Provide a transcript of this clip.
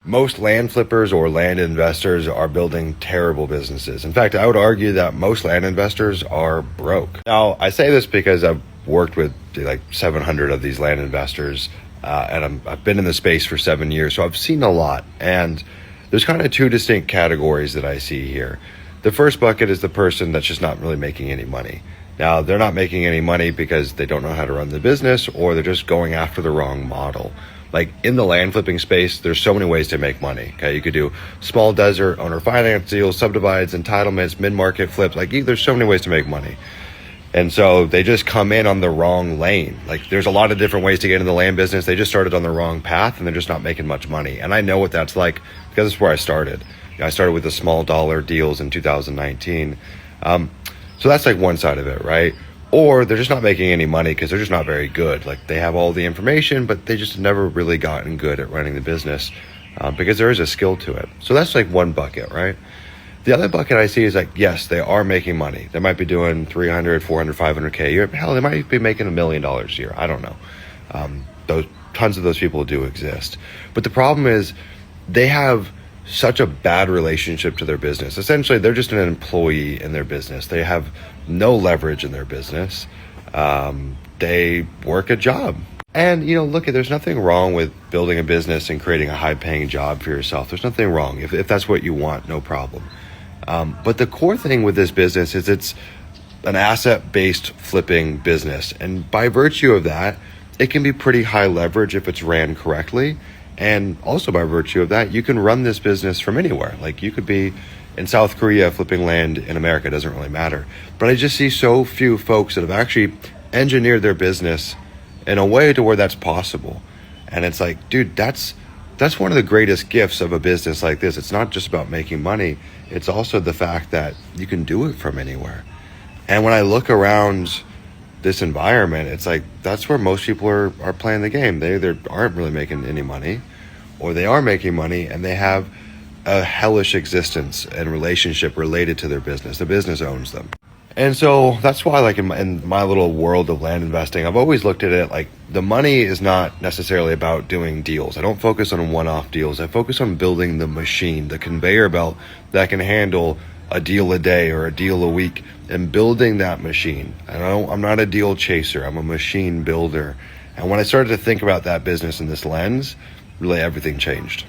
Most land flippers or land investors are building terrible businesses. In fact, I would argue that most land investors are broke. Now, I say this because I've worked with like 700 of these land investors, and I've been in the space for 7 years, so I've seen a lot. And there's kind of two distinct categories that I see here. The first bucket is the person that's just not really making any money. Now, they're not making any money because they don't know how to run the business, or they're just going after the wrong model. Like in the land flipping space, there's so many ways to make money. Okay, you could do small desert owner finance deals, subdivides, entitlements, mid-market flips. Like there's so many ways to make money. And so they just come in on the wrong lane. Like there's a lot of different ways to get into the land business. They just started on the wrong path and they're just not making much money. And I know what that's like because that's where I started. I started with the small dollar deals in 2019. So that's like one side of it, right? Or they're just not making any money because they're just not very good. Like they have all the information, but they just never really gotten good at running the business because there is a skill to it. So that's like one bucket, right? The other bucket I see is like, yes, they are making money. They might be doing 300, 400, 500K a year. Hell, they might be making $1 million a year. I don't know. Tons of those people do exist. But the problem is they have such a bad relationship to their business. Essentially, they're just an employee in their business. They have no leverage in their business. They work a job. And, look, there's nothing wrong with building a business and creating a high-paying job for yourself. There's nothing wrong. If that's what you want, no problem. But the core thing with this business is it's an asset-based flipping business. And by virtue of that, it can be pretty high leverage if it's ran correctly. And also by virtue of that, you can run this business from anywhere. Like you could be in South Korea flipping land in America, it doesn't really matter. But I just see so few folks that have actually engineered their business in a way to where that's possible. And it's like, dude, that's one of the greatest gifts of a business like this. It's not just about making money. It's also the fact that you can do it from anywhere. And when I look around this environment, it's like that's where most people are playing the game. They either aren't really making any money, or they are making money and they have a hellish existence and relationship related to their business. The business owns them. And so that's why, like in my little world of land investing, I've always looked at it like the money is not necessarily about doing deals. I don't focus on one-off deals. I focus on building the machine, the conveyor belt that can handle a deal a day or a deal a week, and building that machine. And I'm not a deal chaser. I'm a machine builder. And when I started to think about that business in this lens, really everything changed.